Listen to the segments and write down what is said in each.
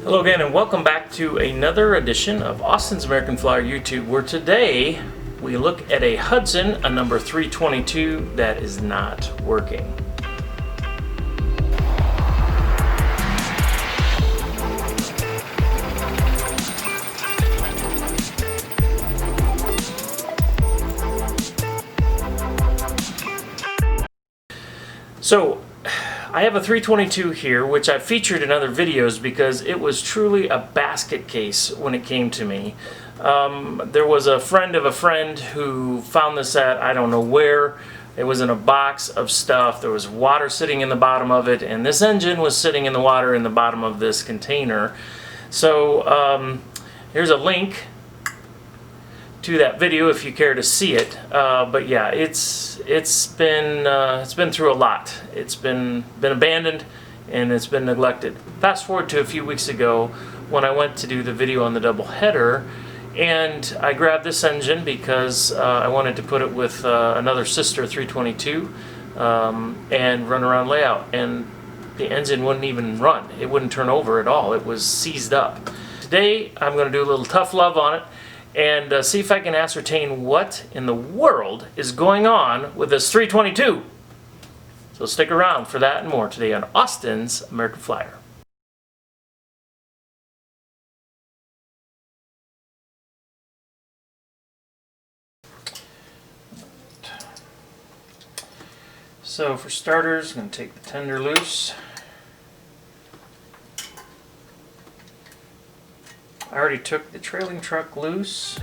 Hello again and welcome back to another edition of Austin's American Flyer YouTube, where today we look at a Hudson, a number 322 that is not working. So I have a 322 here, which I've featured in other videos because it was truly a basket case when it came to me. There was a friend of a friend who found this at I don't know where. It was in a box of stuff. There was water sitting in the bottom of it, and this engine was sitting in the water in the bottom of this container. So here's a link to that video if you care to see it. But yeah, it's been through a lot. It's been abandoned and it's been neglected. Fast forward to a few weeks ago when I went to do the video on the double header, and I grabbed this engine because I wanted to put it with another sister 322 and run around layout, and the engine wouldn't even run. It wouldn't turn over at all. It was seized up. Today I'm going to do a little tough love on it and see if I can ascertain what in the world is going on with this 322. So stick around for that and more today on Austin's American Flyer. So for starters, I'm going to take the tender loose. I already took the trailing truck loose.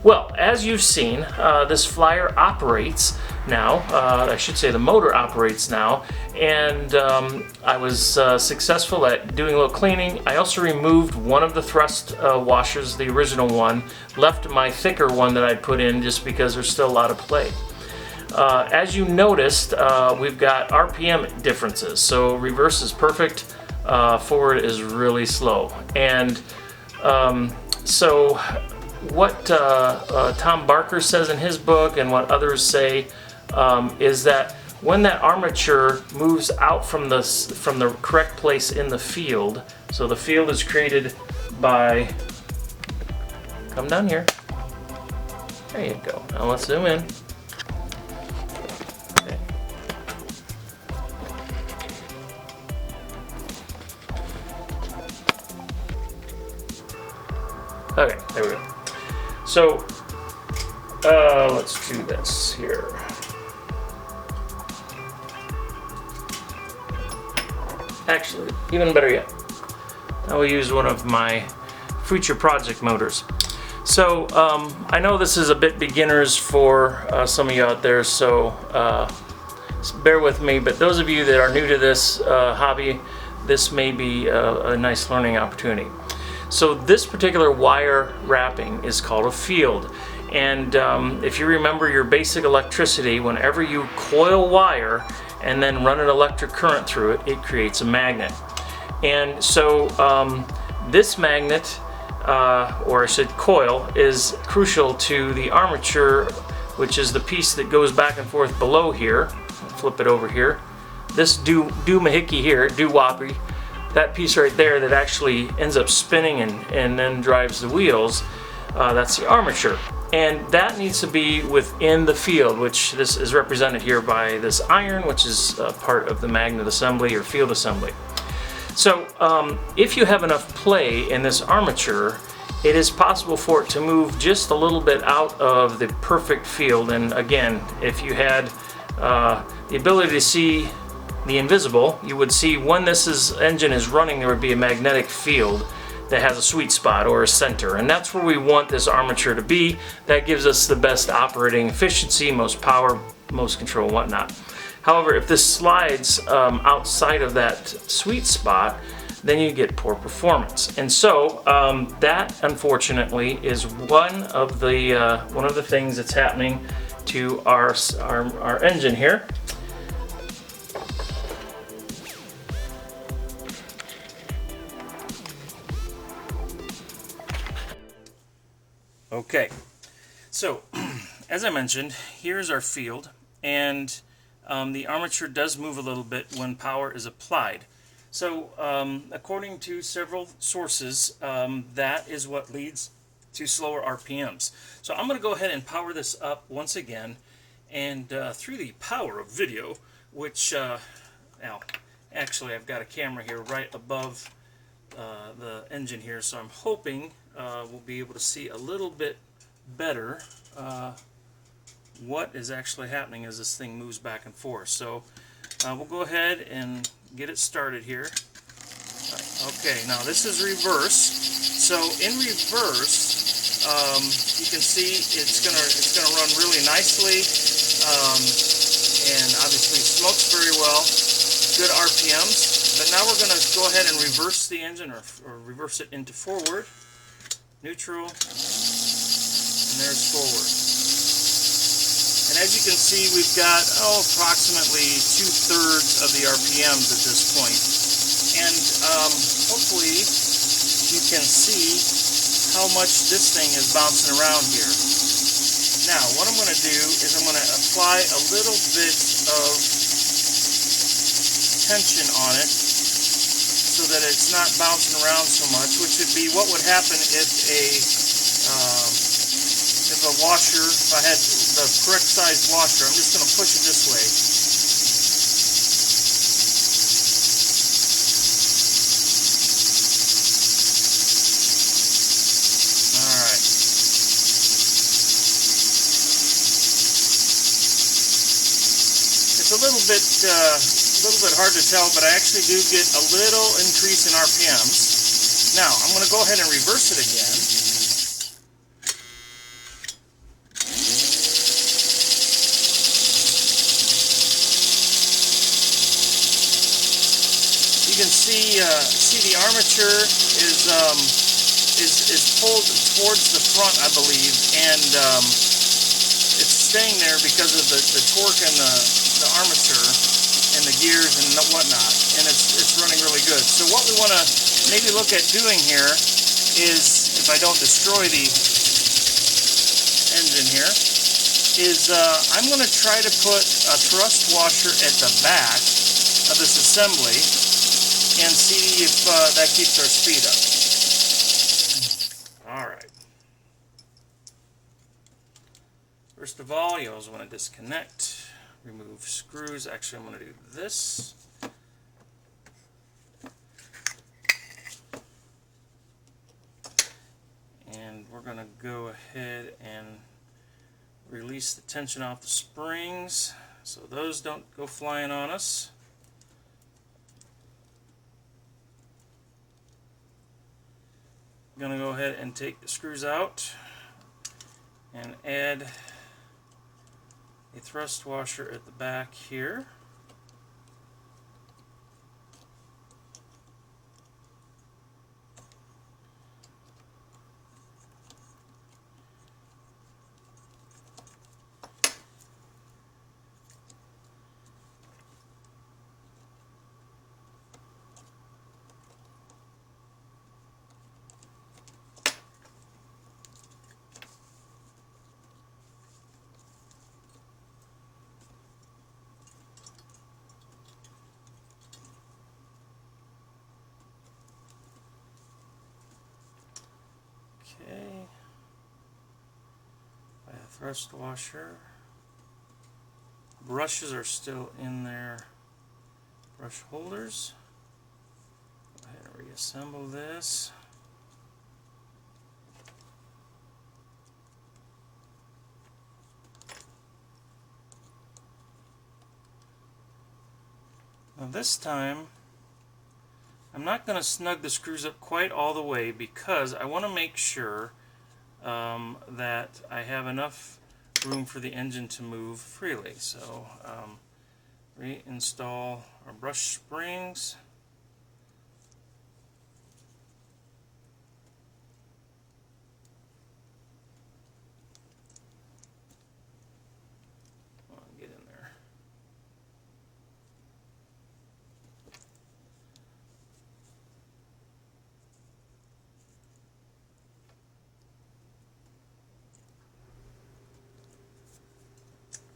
Well, as you've seen, this flyer operates now. I should say the motor operates now, and I was successful at doing a little cleaning. I also removed one of the thrust washers, the original one, left my thicker one that I'd put in just because there's still a lot of play. As you noticed, we've got RPM differences. So reverse is perfect, forward is really slow. And so what Tom Barker says in his book and what others say is that when that armature moves out from the correct place in the field, so the field is created by, come down here, there you go. Now let's zoom in. Okay, there we go. So, let's do this here. Actually, even better yet, I will use one of my future project motors. So, I know this is a bit beginners for some of you out there, so bear with me. But those of you that are new to this hobby, this may be a nice learning opportunity. So this particular wire wrapping is called a field, and if you remember your basic electricity, whenever you coil wire and then run an electric current through it, it creates a magnet. And so this magnet, or I said coil, is crucial to the armature, which is the piece that goes back and forth below here. I'll flip it over here. This doohickey here, doo-woppy, that piece right there that actually ends up spinning and then drives the wheels, that's the armature. And that needs to be within the field, which this is represented here by this iron, which is part of the magnet assembly or field assembly. So if you have enough play in this armature, it is possible for it to move just a little bit out of the perfect field. And again, if you had the ability to see the invisible, you would see when this engine is running, there would be a magnetic field that has a sweet spot or a center, and that's where we want this armature to be. That gives us the best operating efficiency, most power, most control, whatnot. However, if this slides outside of that sweet spot, then you get poor performance. And so that, unfortunately, is one of the things that's happening to our engine here. Okay, so as I mentioned, here's our field, and the armature does move a little bit when power is applied. So according to several sources, that is what leads to slower RPMs. So I'm going to go ahead and power this up once again, and through the power of video, which now actually I've got a camera here right above the engine here, so I'm hoping we'll be able to see a little bit better what is actually happening as this thing moves back and forth. So we'll go ahead and get it started here. Okay, now this is reverse. So in reverse, you can see it's gonna run really nicely, and obviously smokes very well, good RPMs. But now we're going to go ahead and reverse the engine, or reverse it into forward, neutral, and there's forward. And as you can see, we've got approximately 2/3 of the RPMs at this point. And hopefully you can see how much this thing is bouncing around here. Now, what I'm going to do is I'm going to apply a little bit of tension on it so that it's not bouncing around so much, which would be what would happen if a washer, if I had the correct size washer. I'm just going to push it this way. Alright. It's a little bit hard to tell, but I actually do get a little increase in RPMs. Now, I'm going to go ahead and reverse it again. armature is pulled towards the front, I believe, and it's staying there because of the torque and the armature and the gears and whatnot, and it's running really good. So what we want to maybe look at doing here is, if I don't destroy the engine here, is I'm going to try to put a thrust washer at the back of this assembly and see if that keeps our speed up. Alright. First of all, you always want to disconnect, remove screws. Actually, I'm going to do this. And we're going to go ahead and release the tension off the springs so those don't go flying on us. I'm going to go ahead and take the screws out and add a thrust washer at the back here. Okay, by a thrust washer. Brushes are still in their brush holders. Go ahead and reassemble this. Now this time, I'm not going to snug the screws up quite all the way because I want to make sure that I have enough room for the engine to move freely. So reinstall our brush springs. Come on, get in there.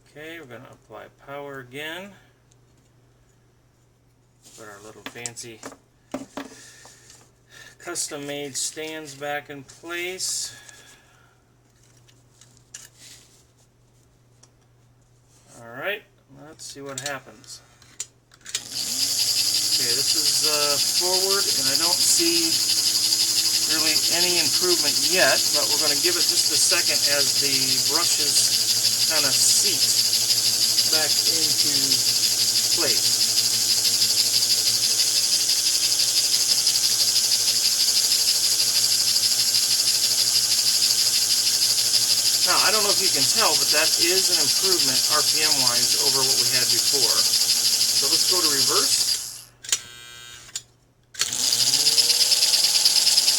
Okay, we're going to apply power again. Put our little fancy custom-made stands back in place. Alright, let's see what happens. Okay, this is forward, and I don't see really any improvement yet, but we're going to give it just a second as the brushes kind of seat back into place. Now, I don't know if you can tell, but that is an improvement RPM-wise over what we had before. So let's go to reverse.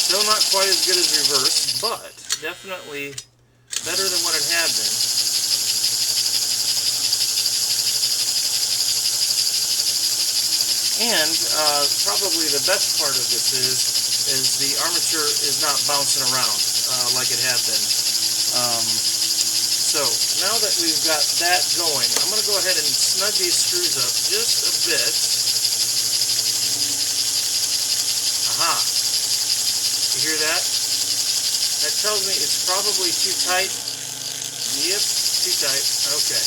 Still not quite as good as reverse, but definitely better than what it had been. And probably the best part of this is the armature is not bouncing around like it had been. So now that we've got that going, I'm going to go ahead and snug these screws up just a bit. Aha! You hear that? That tells me it's probably too tight. Yep, too tight. Okay.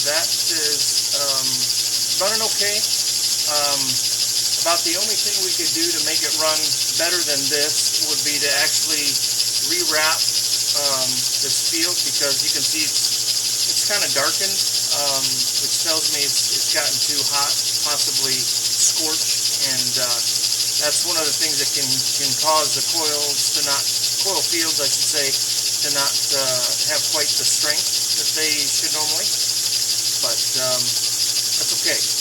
that is running okay. About the only thing we could do to make it run better than this would be to actually rewrap this field, because you can see it's kind of darkened, which tells me it's gotten too hot, possibly scorched, and that's one of the things that can cause the coils to not, coil fields I should say, to not have quite the strength that they should normally, but that's okay.